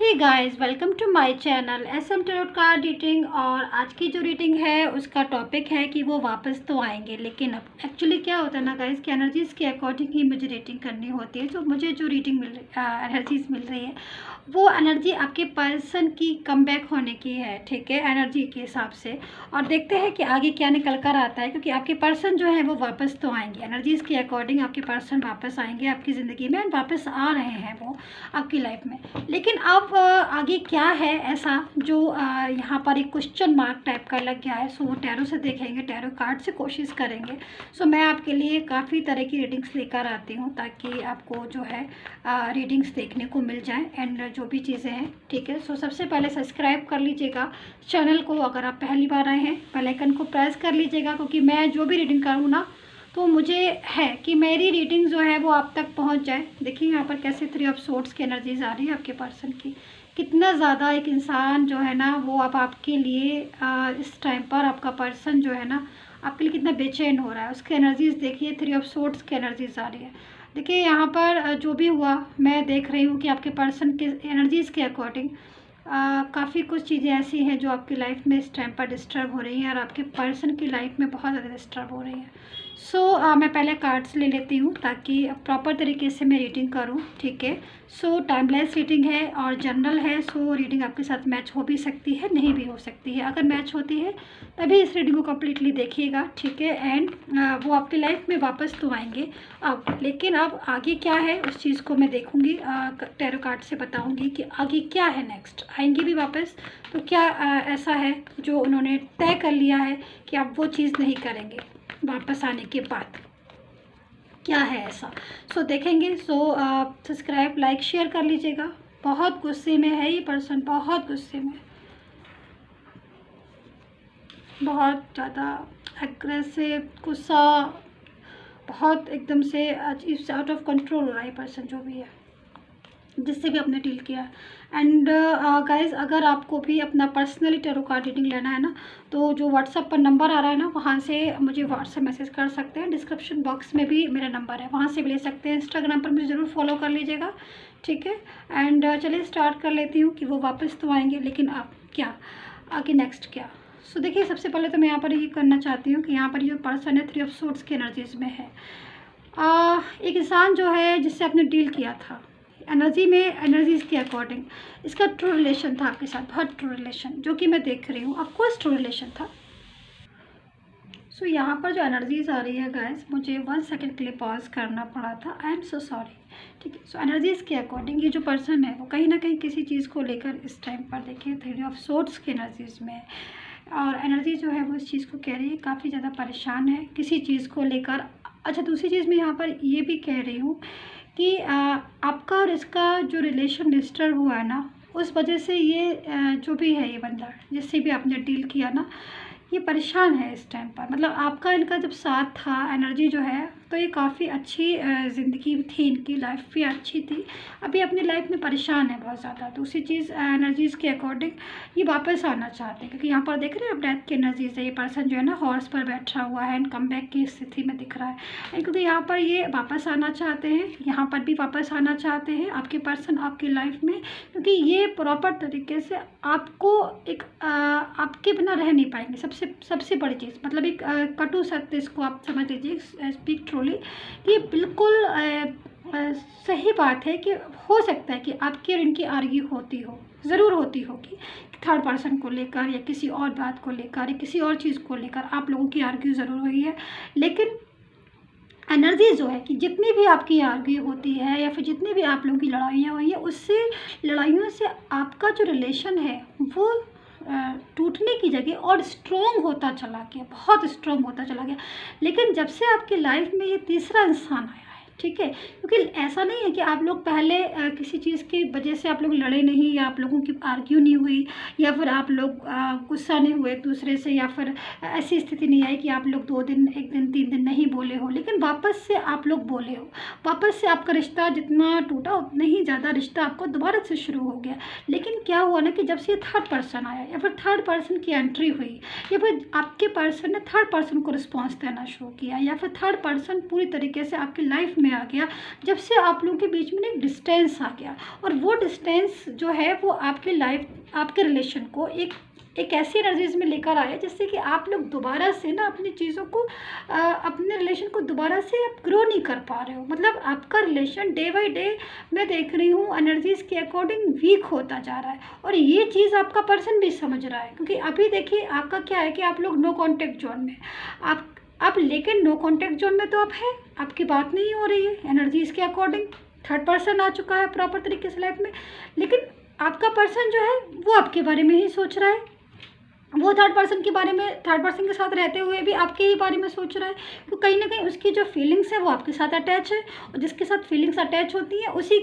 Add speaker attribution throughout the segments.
Speaker 1: Hey guys, welcome to my channel SM tarot card reading. और आज की जो रीडिंग है उसका टॉपिक है कि वो वापस तो आएंगे, लेकिन अब एक्चुअली क्या होता है ना गाइस कि एनर्जीज़ के अकॉर्डिंग ही मुझे रीडिंग करनी होती है। तो मुझे जो रीडिंग एनर्जीज़ मिल रही है वो एनर्जी आपके पर्सन की कमबैक होने की है, ठीक है, एनर्जी के हिसाब से। और देखते हैं कि आगे क्या निकल कर आता है, क्योंकि आपके पर्सन जो है वो वापस तो आएंगे। एनर्जीज़ के अकॉर्डिंग आपके पर्सन वापस आएंगे आपकी ज़िंदगी में, वापस आ रहे हैं वो आपकी लाइफ में। लेकिन अब आगे क्या है ऐसा जो यहाँ पर एक क्वेश्चन मार्क टाइप का लग गया है। सो वो टैरो से देखेंगे, टैरो कार्ड से कोशिश करेंगे। सो मैं आपके लिए काफ़ी तरह की रीडिंग्स लेकर आती हूँ ताकि आपको जो है रीडिंग्स देखने को मिल जाए एंड जो भी चीज़ें हैं, ठीक है। सो सबसे पहले सब्सक्राइब कर लीजिएगा चैनल को। अगर आप पहली बार आए हैं बेल आइकन को प्रेस कर लीजिएगा, क्योंकि मैं जो भी रीडिंग करूँ ना तो मुझे है कि मेरी रीडिंग जो है वो आप तक पहुंच जाए। देखिए यहाँ पर कैसे 3 ऑफ सोर्ड्स की एनर्जीज आ रही है आपके पर्सन की। कितना ज़्यादा एक इंसान जो है ना वो अब आपके लिए इस टाइम पर आपका पर्सन जो है ना आपके लिए कितना बेचैन हो रहा है, उसकी एनर्जीज देखिए। 3 ऑफ सोर्ड्स की एनर्जीज आ रही है। देखिए यहाँ पर जो भी हुआ मैं देख रही हूँ कि आपके पर्सन के एनर्जीज़ के अकॉर्डिंग काफ़ी कुछ चीज़ें ऐसी हैं जो आपकी लाइफ में इस टाइम पर डिस्टर्ब हो रही हैं और आपके पर्सन की लाइफ में बहुत ज़्यादा डिस्टर्ब हो रही हैं। मैं पहले कार्ड्स ले लेती हूँ ताकि प्रॉपर तरीके से मैं रीडिंग करूँ, ठीक है। टाइमलेस रीडिंग है और जनरल है। रीडिंग आपके साथ मैच हो भी सकती है, नहीं भी हो सकती है। अगर मैच होती है तभी इस रीडिंग को कम्प्लीटली देखिएगा, ठीक है। एंड वो आपकी लाइफ में वापस तो आएंगे अब, लेकिन अब आगे क्या है उस चीज़ को मैं देखूँगी, टैरो कार्ड से बताऊँगी कि आगे क्या है नेक्स्ट। आएंगे भी वापस तो क्या ऐसा है जो उन्होंने तय कर लिया है कि आप वो चीज़ नहीं करेंगे वापस आने के बाद, क्या है ऐसा। देखेंगे। सब्सक्राइब लाइक शेयर कर लीजिएगा। बहुत गुस्से में है ये पर्सन, बहुत गुस्से में, बहुत ज़्यादा एग्रेसिव, गुस्सा, बहुत एकदम से आउट ऑफ कंट्रोल हो रहा है पर्सन जो भी है जिससे भी आपने डील किया है। एंड गाइज, अगर आपको भी अपना पर्सनली टैरो कार्ड रीडिंग लेना है ना तो जो व्हाट्सएप पर नंबर आ रहा है ना वहाँ से मुझे व्हाट्सएप मैसेज कर सकते हैं। डिस्क्रिप्शन बॉक्स में भी मेरा नंबर है, वहाँ से भी ले सकते हैं। इंस्टाग्राम पर मुझे ज़रूर फॉलो कर लीजिएगा, ठीक है। एंड चलिए स्टार्ट कर लेती हूँ कि वो वापस तो आएंगे, लेकिन अब क्या आगे नेक्स्ट क्या। देखिए सबसे पहले तो मैं यहाँ पर ये करना चाहती हूँ कि यहाँ पर जो पर्सन है 3 ऑफ सोर्ड्स की एनर्जीज़ में है। एक इंसान जो है जिससे आपने डील किया था एनर्जी में, एनर्जीज़ के अकॉर्डिंग इसका ट्रू रिलेशन था आपके साथ, बहुत ट्रू रिलेशन जो कि मैं देख रही हूँ। ऑफकोर्स ट्रू रिलेशन था। यहाँ पर जो एनर्जीज़ आ रही है गाइस, मुझे 1 सेकंड के लिए पॉज करना पड़ा था, आई एम सो सॉरी, ठीक है। एनर्जीज़ के अकॉर्डिंग ये जो पर्सन है वो कहीं ना कहीं किसी चीज़ को लेकर इस टाइम पर देखिए 3 ऑफ सोर्ड्स की एनर्जीज़ में, और एनर्जी जो है वो इस चीज़ को कह रही है काफ़ी ज़्यादा परेशान है किसी चीज़ को लेकर। अच्छा, दूसरी चीज़ मैं यहाँ पर ये भी कह रही हूँ कि आपका और इसका जो रिलेशन डिस्टर्ब हुआ है ना, उस वजह से ये जो भी है ये बंदा जिससे भी आपने डील किया ना ये परेशान है इस टाइम पर। मतलब आपका इनका जब साथ था, एनर्जी जो है तो ये काफ़ी अच्छी ज़िंदगी थी, इनकी लाइफ भी अच्छी थी। अभी अपनी लाइफ में परेशान है बहुत ज़्यादा। दूसरी चीज़ एनर्जीज़ के अकॉर्डिंग ये वापस आना चाहते हैं, क्योंकि यहाँ पर देख रहे हैं आप डेथ की एनर्जीज है। ये पर्सन जो है ना हॉर्स पर बैठा हुआ है एंड कम बैक की स्थिति में दिख रहा है, क्योंकि यहाँ पर ये वापस आना चाहते हैं, यहाँ पर भी वापस आना चाहते हैं आपके पर्सन आपकी लाइफ में, क्योंकि ये प्रॉपर तरीके से आपको एक आपके बिना रह नहीं पाएंगे। सबसे बड़ी चीज़ मतलब एक कटु सत्य, इसको आप समझ लीजिए, स्पीक ट्रूली, कि बिल्कुल सही बात है कि हो सकता है कि आपकी और इनकी आर्ग्यू होती हो, ज़रूर होती होगी, थर्ड पर्सन को लेकर या किसी और बात को लेकर या किसी और चीज़ को लेकर आप लोगों की आर्ग्यू ज़रूर हुई है। लेकिन एनर्जी जो है कि जितनी भी आपकी आर्ग्यू होती है या फिर जितनी भी आप लोगों की लड़ाइयाँ हुई है, उससे लड़ाइयों से आपका जो रिलेशन है वो टूटने की जगह और स्ट्रॉन्ग होता चला गया, बहुत स्ट्रॉन्ग होता चला गया। लेकिन जब से आपकी लाइफ में ये तीसरा इंसान आया है, ठीक है, क्योंकि ऐसा नहीं है कि आप लोग पहले किसी चीज़ की वजह से आप लोग लड़े नहीं, या आप लोगों की आर्ग्यू नहीं हुई, या फिर आप लोग गुस्सा नहीं हुए एक दूसरे से, या फिर ऐसी स्थिति नहीं आई कि आप लोग 2 दिन, 1 दिन, 3 दिन नहीं बोले हो, लेकिन वापस से आप लोग बोले हो। वापस से आपका रिश्ता जितना टूटा उतना ही ज़्यादा रिश्ता आपको दोबारा से शुरू हो गया। लेकिन क्या हुआ ना कि जब से ये थर्ड पर्सन आया या फिर थर्ड पर्सन की एंट्री हुई, या फिर आपके पर्सन ने थर्ड पर्सन को रिस्पॉन्स देना शुरू किया, या फिर थर्ड पर्सन पूरी तरीके से आपकी लाइफ में आ गया, जब से आप लोगों के बीच में एक डिस्टेंस आ गया। और वो डिस्टेंस जो है वो आपके आपके रिलेशन को एक ऐसी एनर्जीज में लेकर आया जिससे कि आप लोग दोबारा से ना अपनी चीज़ों को अपने रिलेशन को दोबारा से आप ग्रो नहीं कर पा रहे हो। मतलब आपका रिलेशन डे बाय डे मैं देख रही हूँ एनर्जीज के अकॉर्डिंग वीक होता जा रहा है, और ये चीज़ आपका पर्सन भी समझ रहा है। क्योंकि अभी देखिए आपका क्या है कि आप लोग नो कॉन्टेक्ट जोन में आप लेकिन नो कॉन्टेक्ट जोन में तो आप है, आपकी बात नहीं हो रही है एनर्जीज के अकॉर्डिंग। थर्ड पर्सन आ चुका है प्रॉपर तरीके से लाइफ में, लेकिन आपका पर्सन जो है वो आपके बारे में ही सोच रहा है। वो थर्ड पर्सन के साथ रहते हुए भी आपके ही बारे में सोच रहा है। तो कहीं ना कहीं उसकी जो फीलिंग्स है वो आपके साथ अटैच है, और जिसके साथ फीलिंग्स अटैच होती हैं उसी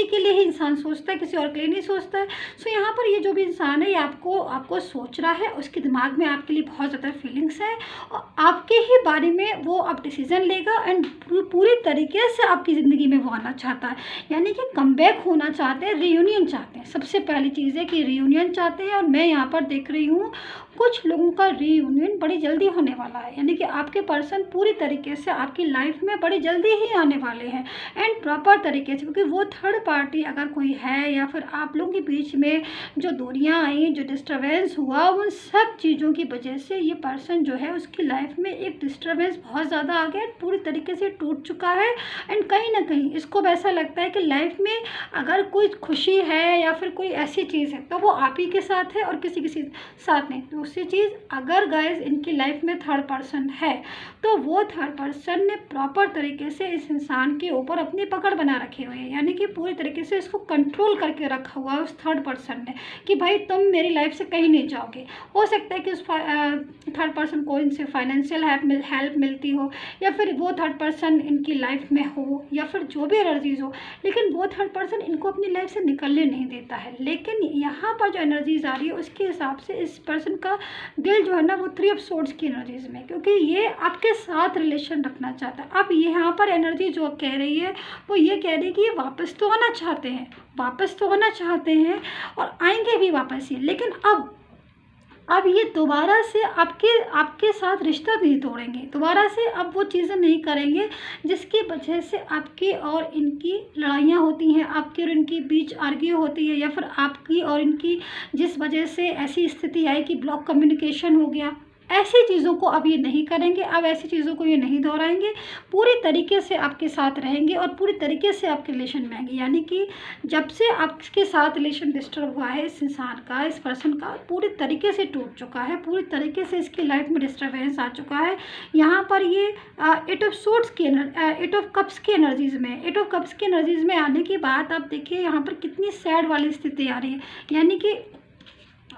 Speaker 1: के लिए ही इंसान सोचता है, किसी और के लिए नहीं सोचता है। सो यहाँ पर ये जो भी इंसान है ये आपको सोच रहा है, उसके दिमाग में आपके लिए बहुत ज़्यादा फीलिंग्स हैं, और आपके ही बारे में वो अब डिसीजन लेगा एंड पूरी तरीके से आपकी ज़िंदगी में वो आना चाहता है। यानी कि कमबैक होना चाहते हैं, रीयूनियन चाहते हैं। सबसे पहली चीज़ है कि रीयूनियन चाहते हैं, और मैं यहाँ पर देख रही हूँ कुछ लोगों का रीयूनियन बड़ी जल्दी होने वाला है। यानी कि आपके पर्सन पूरी तरीके से आपकी लाइफ में बड़ी जल्दी ही आने वाले हैं एंड प्रॉपर तरीके से। क्योंकि वो थर्ड पार्टी अगर कोई है या फिर आप लोगों के बीच में जो दूरियां आई, जो डिस्टर्बेंस हुआ, उन सब चीज़ों की वजह से ये पर्सन जो है उसकी लाइफ में एक डिस्टर्बेंस बहुत ज़्यादा आ गया, पूरी तरीके से टूट चुका है। एंड कहीं ना कहीं इसको वैसा लगता है कि लाइफ में अगर कोई खुशी है या फिर कोई ऐसी चीज़ है तो वो आप ही के साथ है और किसी साथ नहीं। दूसरी चीज़, अगर गाइस इनकी लाइफ में थर्ड पर्सन है तो वो थर्ड पर्सन ने प्रॉपर तरीके से इस इंसान के ऊपर अपनी पकड़ बना रखी हुई है। यानी कि पूरी तरीके से इसको कंट्रोल करके रखा हुआ है उस थर्ड पर्सन ने कि भाई तुम मेरी लाइफ से कहीं नहीं जाओगे। हो सकता है कि उस थर्ड पर्सन को इनसे फाइनेंशियल हेल्प मिलती हो, या फिर वो थर्ड पर्सन इनकी लाइफ में हो, या फिर जो भी एनर्जीज हो, लेकिन वो थर्ड पर्सन इनको अपनी लाइफ से निकलने नहीं देता है। लेकिन यहाँ पर जो एनर्जीज आ रही है उसके हिसाब से इस पर्सन का दिल जो है ना वो 3 ऑफ सोर्ड्स की एनर्जीज में, क्योंकि ये आपके साथ रिलेशन रखना चाहता है। अब यहाँ पर एनर्जी जो कह रही है वो ये कह रही है कि ये वापस तो आना चाहते हैं और आएंगे भी वापस ही, लेकिन अब ये दोबारा से आपके साथ रिश्ता नहीं तोड़ेंगे, दोबारा से अब वो चीज़ें नहीं करेंगे जिसकी वजह से आपकी और इनकी लड़ाइयाँ होती हैं, आपके और इनके बीच आर्ग्यू होती है, या फिर आपकी और इनकी जिस वजह से ऐसी स्थिति आई कि ब्लॉक कम्युनिकेशन हो गया। ऐसी चीज़ों को अब ये नहीं करेंगे, अब ऐसी चीज़ों को ये नहीं दोहराएंगे, पूरी तरीके से आपके साथ रहेंगे और पूरी तरीके से आपके रिलेशन में आएंगे। यानी कि जब से आपके साथ रिलेशन डिस्टर्ब हुआ है इस इंसान का, इस पर्सन का, पूरी तरीके से टूट चुका है, पूरी तरीके से इसकी लाइफ में डिस्टर्बेंस आ चुका है। यहाँ पर ये 8 ऑफ कप्स की एनर्जीज़ में, 8 ऑफ कप्स की एनर्जीज़ में आने के बाद आप देखिए यहाँ पर कितनी सैड वाली स्थिति आ रही है। यानी कि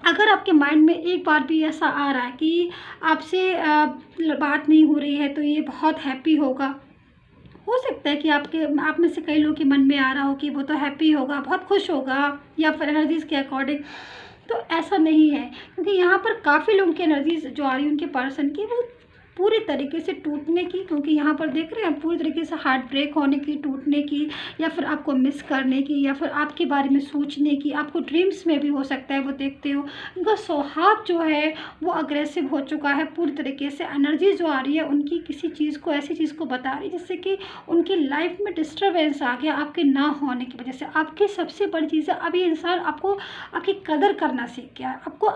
Speaker 1: अगर आपके माइंड में एक बार भी ऐसा आ रहा है कि आपसे बात नहीं हो रही है तो ये बहुत हैप्पी होगा। हो सकता है कि आप में से कई लोगों के मन में आ रहा हो कि वो तो हैप्पी होगा, बहुत खुश होगा, या फिर एनर्जीज़ के अकॉर्डिंग। तो ऐसा नहीं है, क्योंकि यहाँ पर काफ़ी लोगों की एनर्जीज जो आ रही है उनके पर्सन की वो पूरी तरीके से टूटने की, क्योंकि यहाँ पर देख रहे हैं पूरी तरीके से हार्ट ब्रेक होने की, टूटने की, या फिर आपको मिस करने की, या फिर आपके बारे में सोचने की, आपको ड्रीम्स में भी हो सकता है वो देखते हो। उनका स्वभाव जो है वो अग्रेसिव हो चुका है पूरी तरीके से। एनर्जी जो आ रही है उनकी किसी चीज़ को, ऐसी चीज़ को बता रही है जिससे कि उनकी लाइफ में डिस्टर्बेंस आ गया आपके ना होने की वजह से। आपकी सबसे बड़ी चीज़ है अभी इंसान आपकी कदर करना सीख गया,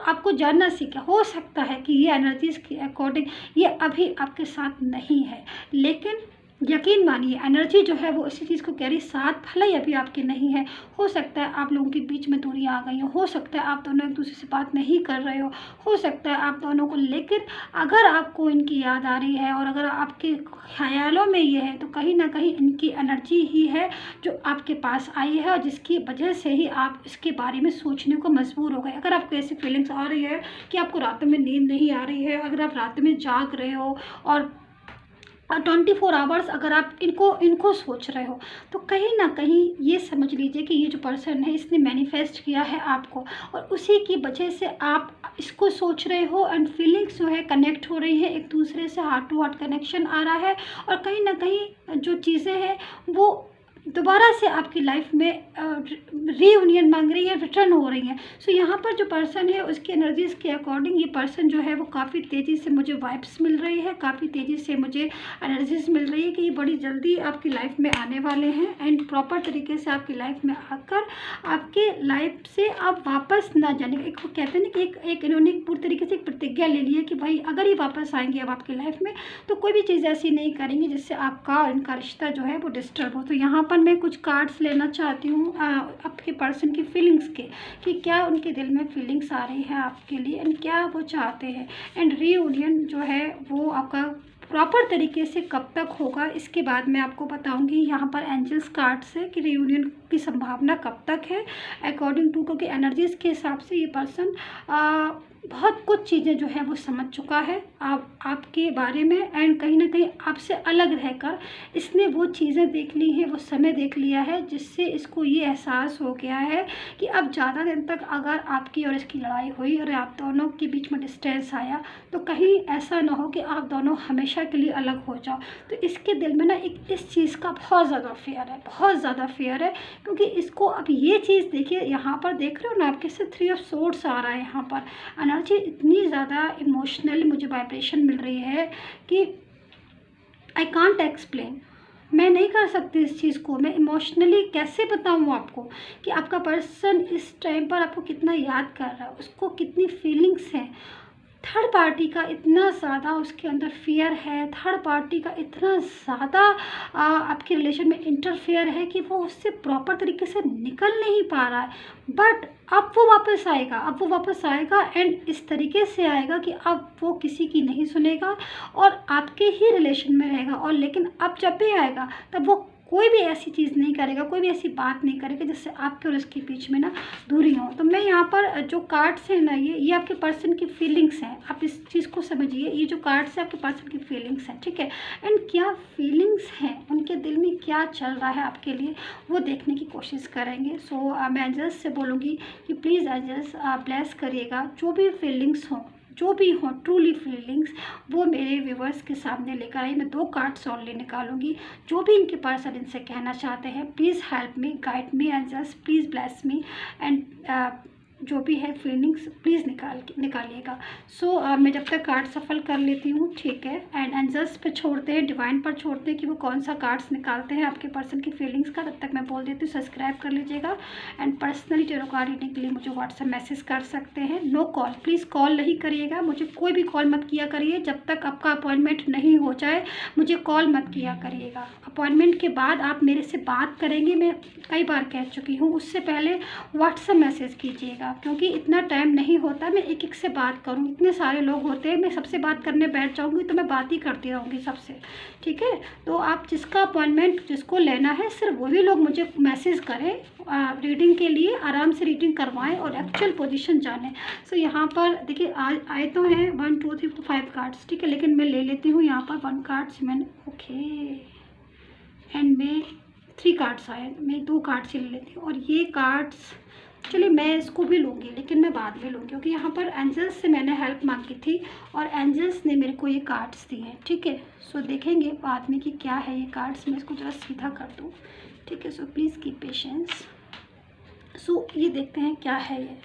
Speaker 1: आपको जानना सीख गया। हो सकता है कि ये एनर्जीज़ के अकॉर्डिंग ये अभी आपके साथ नहीं है, लेकिन यकीन मानिए एनर्जी जो है वो इसी चीज़ को कह रही, साथ भले ही अभी आपके नहीं है। हो सकता है आप लोगों के बीच में दूरियां आ गई हो सकता है आप दोनों एक दूसरे से बात नहीं कर रहे हो सकता है आप दोनों को, लेकिन अगर आपको इनकी याद आ रही है और अगर आपके ख्यालों में ये है तो कहीं ना कहीं इनकी एनर्जी ही है जो आपके पास आई है, और जिसकी वजह से ही आप इसके बारे में सोचने को मजबूर हो गए। अगर आपको ऐसी फीलिंग्स आ रही है कि आपको रात में नींद नहीं आ रही है, अगर आप रात में जाग रहे हो और 24 आवर्स अगर आप इनको सोच रहे हो, तो कहीं ना कहीं ये समझ लीजिए कि ये जो पर्सन है इसने मैनिफेस्ट किया है आपको, और उसी की वजह से आप इसको सोच रहे हो। एंड फीलिंग्स जो है कनेक्ट हो रही है एक दूसरे से, हार्ट टू हार्ट कनेक्शन आ रहा है, और कहीं ना कहीं जो चीज़ें हैं वो दोबारा से आपकी लाइफ में रीयूनियन मांग रही है, रिटर्न हो रही है। सो यहाँ पर जो पर्सन है उसकी एनर्जीज़ के अकॉर्डिंग ये पर्सन जो है वो काफ़ी तेज़ी से मुझे वाइब्स मिल रही है, काफ़ी तेज़ी से मुझे एनर्जीज़ मिल रही है कि ये बड़ी जल्दी आपकी लाइफ में आने वाले हैं एंड प्रॉपर तरीके से आपकी लाइफ में आकर आपके लाइफ से आप वापस ना जाने। एक कहते हैं ना कि एक इन्होंने पूरी तरीके से एक प्रतिज्ञा ले ली है कि भाई अगर ये वापस आएंगे अब आपकी लाइफ में तो कोई भी चीज़ ऐसी नहीं करेंगे जिससे आपका और इनका रिश्ता जो है वो डिस्टर्ब हो। तो यहाँ पर मैं कुछ कार्ड्स लेना चाहती हूँ आपके पर्सन की फीलिंग्स के, कि क्या उनके दिल में फीलिंग्स आ रही है आपके लिए एंड क्या वो चाहते हैं एंड रीयूनियन जो है वो आपका प्रॉपर तरीके से कब तक होगा, इसके बाद मैं आपको बताऊंगी। यहाँ पर एंजल्स कार्ड से कि रियूनियन की संभावना कब तक है अकॉर्डिंग टू, क्योंकि एनर्जीज़ के हिसाब से ये पर्सन बहुत कुछ चीज़ें जो है वो समझ चुका है आपके बारे में एंड कहीं ना कहीं आपसे अलग रहकर इसने वो चीज़ें देख ली हैं, वो समय देख लिया है जिससे इसको ये एहसास हो गया है कि अब ज़्यादा दिन तक अगर आपकी और इसकी लड़ाई हुई और आप दोनों के बीच में डिस्टेंस आया तो कहीं ऐसा ना हो कि आप दोनों हमेशा के लिए अलग हो जाओ। तो इसके दिल में ना एक इस चीज़ का बहुत ज़्यादा फेयर है, बहुत ज़्यादा फेयर है, क्योंकि इसको अब ये चीज़ देखिए यहाँ पर देख रहे हो ना आपके से 3 ऑफ सोर्ड्स आ रहा है। यहाँ पर एनर्जी इतनी ज़्यादा इमोशनली मुझे वाइब्रेशन मिल रही है कि आई कांट एक्सप्लेन, मैं नहीं कर सकती इस चीज़ को, मैं इमोशनली कैसे बताऊँ आपको कि आपका पर्सन इस टाइम पर आपको कितना याद कर रहा है, उसको कितनी फीलिंग्स हैं। थर्ड पार्टी का इतना ज़्यादा उसके अंदर फियर है, थर्ड पार्टी का इतना ज़्यादा आपके रिलेशन में इंटरफेयर है कि वो उससे प्रॉपर तरीके से निकल नहीं पा रहा है। बट अब वो वापस आएगा, अब वो वापस आएगा एंड इस तरीके से आएगा कि अब वो किसी की नहीं सुनेगा और आपके ही रिलेशन में रहेगा। और लेकिन अब जब भी आएगा तब वो कोई भी ऐसी चीज़ नहीं करेगा, कोई भी ऐसी बात नहीं करेगा जिससे आपके और उसके बीच में ना दूरी हो। तो मैं यहाँ पर जो कार्ड्स हैं ना ये आपके पर्सन की फीलिंग्स हैं, आप इस चीज़ को समझिए। ये जो कार्ड्स हैं आपके पर्सन की फीलिंग्स हैं, ठीक है। एंड क्या फीलिंग्स हैं, उनके दिल में क्या चल रहा है आपके लिए, वो देखने की कोशिश करेंगे। सो मैं एंजल्स से बोलूँगी कि प्लीज़ एंजल्स ब्लेस करिएगा, जो भी फीलिंग्स हों, जो भी हो ट्रूली फीलिंग्स, वो मेरे व्यूवर्स के सामने लेकर आई। मैं 2 कार्ड्स ओनली निकालूंगी, जो भी इनके पर्सन इनसे कहना चाहते हैं। Please help me, guide me angels, please bless me and जो भी है फीलिंग्स प्लीज़ निकालिएगा। सो मैं जब तक कार्ड सफल कर लेती हूँ, ठीक है। एंड एंजल्स पे छोड़ते हैं, डिवाइन पर छोड़ते हैं कि वो कौन सा कार्ड्स निकालते हैं आपके पर्सन की फीलिंग्स का। तब तक मैं बोल देती हूँ सब्सक्राइब कर लीजिएगा and personally tarot card reading के लिए मुझे व्हाट्सएप मैसेज कर सकते हैं। नो कॉल, प्लीज़ कॉल नहीं करिएगा, मुझे कोई भी कॉल मत किया करिए जब तक आपका अपॉइंटमेंट नहीं हो जाए, मुझे कॉल मत किया करिएगा। अपॉइंटमेंट के बाद आप मेरे से बात करेंगे, मैं कई बार कह चुकी हूँ, उससे पहले व्हाट्सएप मैसेज कीजिएगा, क्योंकि इतना टाइम नहीं होता मैं एक एक से बात करूँ। इतने सारे लोग होते हैं, मैं सबसे बात करने बैठ जाऊँगी तो मैं बात ही करती रहूँगी सबसे, ठीक है। तो आप जिसका अपॉइंटमेंट जिसको लेना है सिर्फ वही लोग मुझे मैसेज करें, रीडिंग के लिए आराम से रीडिंग करवाएं और एक्चुअल पोजीशन जानें। सो यहाँ पर देखिए आए तो हैं 1 2 3 4 5 कार्ड्स, ठीक है, लेकिन मैं ले लेती हूँ यहाँ पर 1 कार्ड्स मैंने, ओके, एंड मैं 3 कार्ड्स आए, मैं 2 कार्ड्स ही ले लेती हूँ। और ये कार्ड्स चलिए मैं इसको भी लूँगी, लेकिन मैं बाद में लूँगी, क्योंकि यहाँ पर एंजल्स से मैंने हेल्प मांगी थी और एंजल्स ने मेरे को ये कार्ड्स दिए हैं, ठीक है। सो देखेंगे बाद में कि क्या है ये कार्ड्स, मैं इसको ज़रा सीधा कर दूँ, ठीक है। So please keep patience. So ये देखते हैं क्या है ये।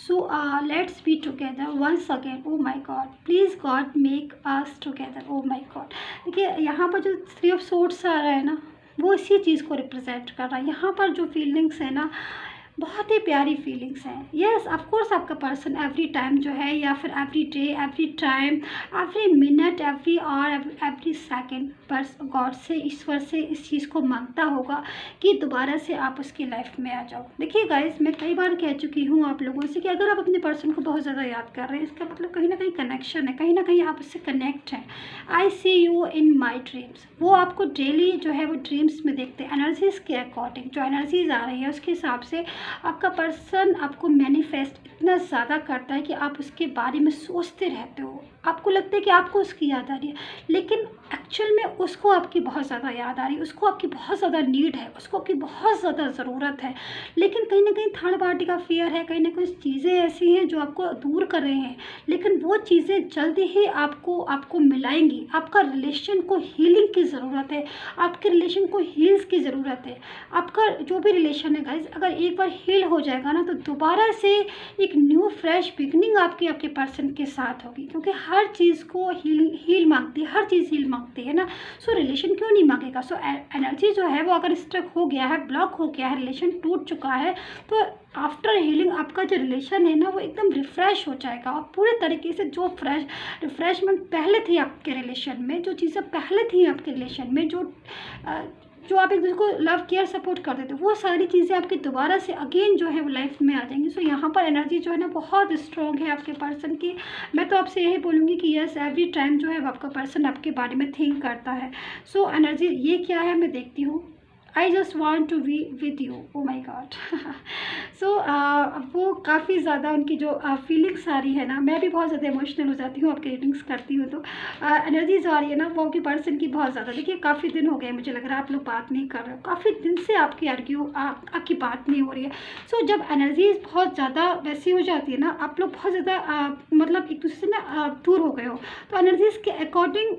Speaker 1: So let's be together once again. Oh my God, please God make us together. Oh my God, देखिए यहाँ पर जो 3 ऑफ सोर्ड्स आ रहा है ना, वो इसी चीज़ को रिप्रेजेंट कर रहा है। यहाँ पर जो फीलिंग्स है ना, बहुत ही प्यारी फीलिंग्स हैं। येस ऑफ कोर्स आपका पर्सन एवरी टाइम जो है, या फिर every day, every time, every minute, every hour, every second बस गॉड से, ईश्वर से इस चीज़ को मांगता होगा कि दोबारा से आप उसकी लाइफ में आ जाओ। देखिए गाइस, मैं कई बार कह चुकी हूँ आप लोगों से कि अगर आप अपने पर्सन को बहुत ज़्यादा याद कर रहे हैं, इसका मतलब कहीं ना कहीं कनेक्शन है, कहीं ना कहीं आप उससे कनेक्ट हैं। आई सी यू इन माई ड्रीम्स, वो आपको डेली जो है वो ड्रीम्स में देखते हैं। एनर्जीज़ के अकॉर्डिंग जो एनर्जीज़ आ रही है उसके हिसाब से आपका पर्सन आपको मैनिफेस्ट इतना ज़्यादा करता है कि आप उसके बारे में सोचते रहते हो, आपको लगता है कि आपको उसकी याद आ रही है, लेकिन एक्चुअल में उसको आपकी बहुत ज़्यादा याद आ रही है, उसको आपकी बहुत ज़्यादा नीड है, उसको आपकी बहुत ज़्यादा ज़रूरत है। लेकिन कहीं ना कहीं थर्ड पार्टी का फेयर है, कहीं ना कहीं चीज़ें ऐसी हैं जो आपको दूर कर रहे हैं, लेकिन वो चीज़ें जल्दी ही आपको आपको मिलाएंगी। आपका रिलेशन को हीलिंग की ज़रूरत है, आपके रिलेशन को हील्स की ज़रूरत है। आपका जो भी रिलेशन है गाइज, अगर एक बार हील हो जाएगा ना, तो दोबारा से एक न्यू फ्रेश बिगनिंग आपके पर्सन के साथ होगी, क्योंकि हर चीज़ को हील मांगती है, हर चीज़ हील मांगती है ना। सो रिलेशन क्यों नहीं मांगेगा। सो एनर्जी जो है वो अगर स्टक हो गया है, ब्लॉक हो गया है, रिलेशन टूट चुका है, तो आफ्टर हीलिंग आपका जो रिलेशन है ना वो एकदम रिफ़्रेश हो जाएगा, और पूरे तरीके से जो रिफ़्रेशमेंट पहले थी आपके रिलेशन में, जो चीज़ें पहले थी आपके रिलेशन में, जो आप एक दूसरे को लव केयर सपोर्ट करते थे, वो सारी चीज़ें आपकी दोबारा से अगेन जो है वो लाइफ में आ जाएंगी। सो यहाँ पर एनर्जी जो है ना बहुत स्ट्रॉन्ग है आपके पर्सन की। मैं तो आपसे यही बोलूँगी कि यस, एवरी टाइम जो है वो आपका पर्सन आपके बारे में थिंक करता है। सो एनर्जी ये क्या है मैं देखती हूँ। I just want to be with you, oh my God. So वो काफ़ी ज़्यादा उनकी जो फीलिंग्स आ रही है ना, मैं भी बहुत ज़्यादा इमोशनल हो जाती हूँ आपकी रीडिंग्स करती हूँ, तो एनर्जी जो आ रही है ना वो आपकी पर्सन की बहुत ज़्यादा। देखिए काफ़ी दिन हो गए, मुझे लग रहा है आप लोग बात नहीं कर रहे हो, काफ़ी दिन से आपकी आपकी बात नहीं हो रही है। सो जब एनर्जी बहुत ज़्यादा वैसी हो जाती है ना, आप लोग बहुत ज़्यादा मतलब एक दूसरे से ना दूर हो गए हो, तो एनर्जीज़ के अकॉर्डिंग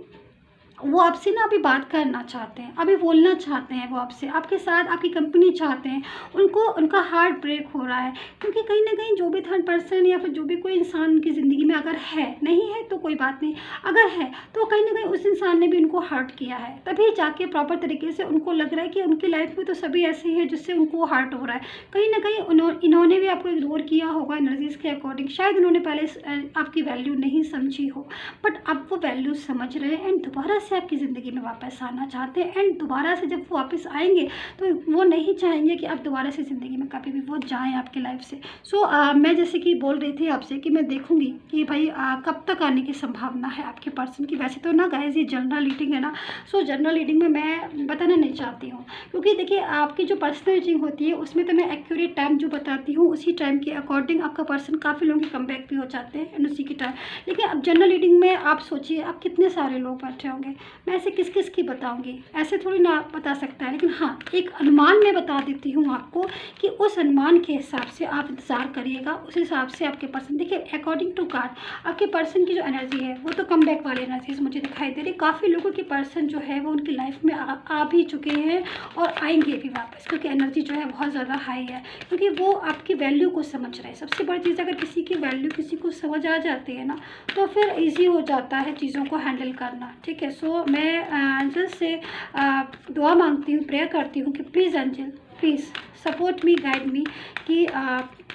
Speaker 1: वो आपसे ना अभी बात करना चाहते हैं, अभी बोलना चाहते हैं, वो आपसे, आपके साथ आपकी कंपनी चाहते हैं। उनको उनका हार्ट ब्रेक हो रहा है, क्योंकि कहीं ना कहीं जो भी थर्ड पर्सन या फिर जो भी कोई इंसान उनकी ज़िंदगी में अगर है, नहीं है तो कोई बात नहीं, अगर है तो कहीं ना कहीं उस इंसान ने भी उनको हर्ट किया है, तभी जाके प्रॉपर तरीके से उनको लग रहा है कि उनकी लाइफ में तो सभी ऐसे ही हैं जिससे उनको हर्ट हो रहा है। कहीं ना कहीं इन्होंने भी आपको इग्नोर किया होगा एनर्जीज़ के अकॉर्डिंग, शायद उन्होंने पहले आपकी वैल्यू नहीं समझी हो, बट अब वो वैल्यू समझ रहे हैं एंड दोबारा से आपकी ज़िंदगी में वापस आना चाहते हैं। एंड दोबारा से जब वो वापस आएंगे तो वो नहीं चाहेंगे कि आप दोबारा से ज़िंदगी में कभी भी वो जाएं आपकी लाइफ से। सो मैं जैसे कि बोल रही थी आपसे कि मैं देखूंगी कि भाई कब तक आने की संभावना है आपके पर्सन की। वैसे तो ना गाइस ये जनरल रीडिंग है ना, सो जनरल रीडिंग में मैं बताना नहीं चाहती हूँ, क्योंकि देखिए आपकी जो पर्सनल रीडिंग होती है उसमें तो मैं एक्यूरेट टाइम जो बताती हूँ उसी टाइम के अकॉर्डिंग आपका पर्सन काफ़ी लोगों के कम बैक भी हो जाते हैं एंड उसी की टाइम। लेकिन अब जनरल रीडिंग में आप सोचिए आप कितने सारे लोग बैठे होंगे, मैं ऐसे किस किस की बताऊंगी, ऐसे थोड़ी ना बता सकता है। लेकिन हाँ, एक अनुमान मैं बता देती हूँ आपको कि उस अनुमान के हिसाब से आप इंतज़ार करिएगा, उस हिसाब से आपके पर्सन, देखिए अकॉर्डिंग टू कार्ड आपके पर्सन की जो एनर्जी है वो तो कम बैक वाली एनर्जीज मुझे दिखाई दे रही। काफ़ी लोगों के पर्सन जो है वो उनकी लाइफ में आ भी चुके हैं और आएंगे भी वापस, क्योंकि एनर्जी जो है बहुत ज़्यादा हाई है, क्योंकि वो आपकी वैल्यू को समझ रहे हैं। सबसे बड़ी चीज़, अगर किसी की वैल्यू किसी को समझ आ जाती है ना तो फिर ईजी हो जाता है चीज़ों को हैंडल करना, ठीक है। सो मैं एंजल से दुआ मांगती हूँ, प्रेयर करती हूँ कि please angel please support me, guide मी कि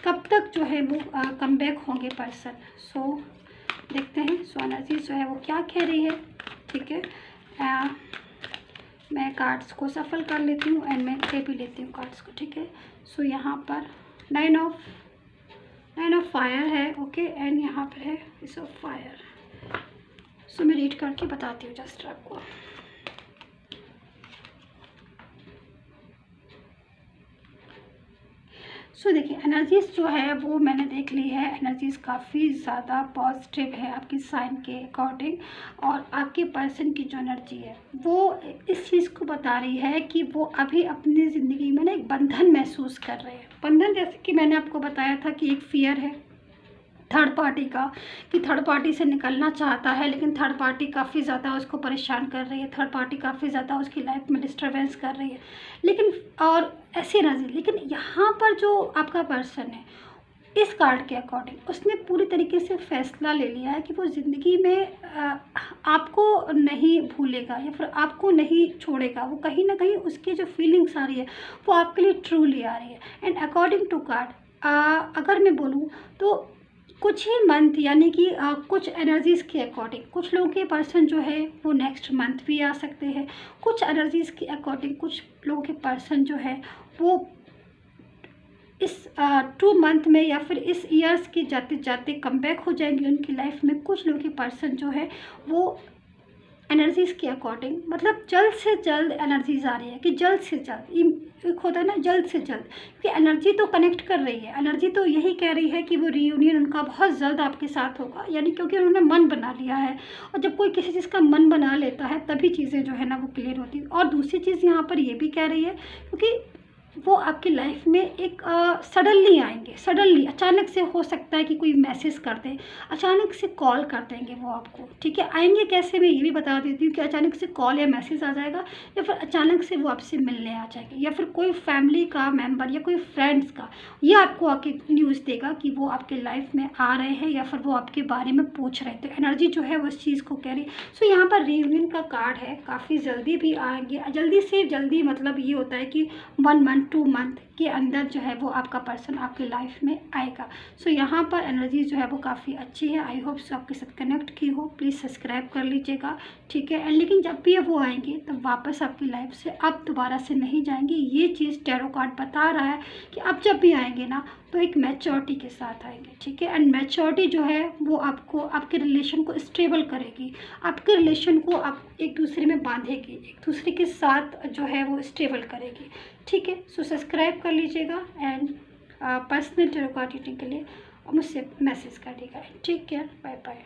Speaker 1: कब तक जो है वो कम बैक होंगे पर्सन। सो देखते हैं सो एनर्जी जो है वो क्या कह रही है, ठीक है। मैं कार्ड्स को सफल कर लेती हूँ एंड मैं दे भी लेती हूँ कार्ड्स को, ठीक है। सो यहाँ पर नाइन ऑफ फायर है, ओके, एंड यहाँ पर है इस ऑफ फायर। सो मैं रीड करके बताती हूँ जस्ट आपको। सो देखिए एनर्जीज़ जो है वो मैंने देख ली है, एनर्जीज़ काफ़ी ज़्यादा पॉजिटिव है आपकी साइन के अकॉर्डिंग, और आपके पर्सन की जो एनर्जी है वो इस चीज़ को बता रही है कि वो अभी अपनी ज़िंदगी में ना एक बंधन महसूस कर रहे हैं। बंधन जैसे कि मैंने आपको बताया था कि एक फियर है थर्ड पार्टी का, कि थर्ड पार्टी से निकलना चाहता है, लेकिन थर्ड पार्टी काफ़ी ज़्यादा उसको परेशान कर रही है, थर्ड पार्टी काफ़ी ज़्यादा उसकी लाइफ में डिस्टर्बेंस कर रही है, लेकिन और ऐसी एनर्जी। लेकिन यहाँ पर जो आपका पर्सन है इस कार्ड के अकॉर्डिंग उसने पूरी तरीके से फैसला ले लिया है कि वो ज़िंदगी में आपको नहीं भूलेगा या फिर आपको नहीं छोड़ेगा। वो कहीं ना कहीं उसकी जो फीलिंग्स आ रही है वो आपके लिए ट्रूली आ रही है। एंड अकॉर्डिंग टू कार्ड अगर मैं बोलूँ तो कुछ ही मंथ यानी कि कुछ एनर्जीज़ के अकॉर्डिंग कुछ लोगों के पर्सन जो है वो नेक्स्ट मंथ भी आ सकते हैं। कुछ एनर्जीज़ के अकॉर्डिंग कुछ लोगों के पर्सन जो है वो इस 2 मंथ में या फिर इस ईयर्स के जाते जाते कम बैक हो जाएंगे उनकी लाइफ में। कुछ लोगों के पर्सन जो है वो एनर्जीज़ के अकॉर्डिंग मतलब जल्द से जल्द एनर्जीज़ आ रही है कि जल्द से जल्द एक होता है ना जल्द से जल्द, क्योंकि एनर्जी तो कनेक्ट कर रही है, एनर्जी तो यही कह रही है कि वो रीयूनियन उनका बहुत जल्द आपके साथ होगा, यानी क्योंकि उन्होंने मन बना लिया है। और जब कोई किसी चीज़ का मन बना लेता है तभी चीज़ें जो है ना वो क्लियर होती है। और दूसरी चीज़ यहाँ पर ये भी कह रही है, क्योंकि वो आपकी लाइफ में एक सडनली आएंगे, सडनली अचानक से हो सकता है कि कोई मैसेज कर दे, अचानक से कॉल कर देंगे वो आपको, ठीक है। आएंगे कैसे, मैं ये भी बता देती हूँ कि अचानक से कॉल या मैसेज आ जाएगा, या फिर अचानक से वो आपसे मिलने आ जाएंगे, या फिर कोई फैमिली का मेम्बर या कोई फ्रेंड्स का ये आपको आके न्यूज़ देगा कि वो आपके लाइफ में आ रहे हैं, या फिर वो आपके बारे में पूछ रहे थे। एनर्जी जो है वो इस चीज़ को कह रही। सो यहाँ पर रीयूनियन का कार्ड है, काफ़ी जल्दी भी आएंगे, जल्दी से जल्दी मतलब ये होता है कि 1 मंथ 2 मंथ के अंदर जो है वो आपका पर्सन आपके लाइफ में आएगा। सो यहाँ पर एनर्जी जो है वो काफ़ी अच्छी है। आई होप सो आपके साथ कनेक्ट की हो। प्लीज़ सब्सक्राइब कर लीजिएगा, ठीक है। एंड लेकिन जब भी वो आएंगे तब वापस आपकी लाइफ से अब दोबारा से नहीं जाएंगे, ये चीज़ टैरो कार्ड बता रहा है कि अब जब भी आएंगे ना तो एक मैच्योरिटी के साथ आएंगे, ठीक है। एंड मैच्योरिटी जो है वो आपको आपके रिलेशन को स्टेबल करेगी, आपके रिलेशन को आप एक दूसरे में बांधेगी, एक दूसरे के साथ जो है वो स्टेबल करेगी, ठीक है। सो सब्सक्राइब कर लीजिएगा and personal tarot card reading के लिए मुझसे मैसेज कर दीजिएगा। ठीक है, बाय बाय।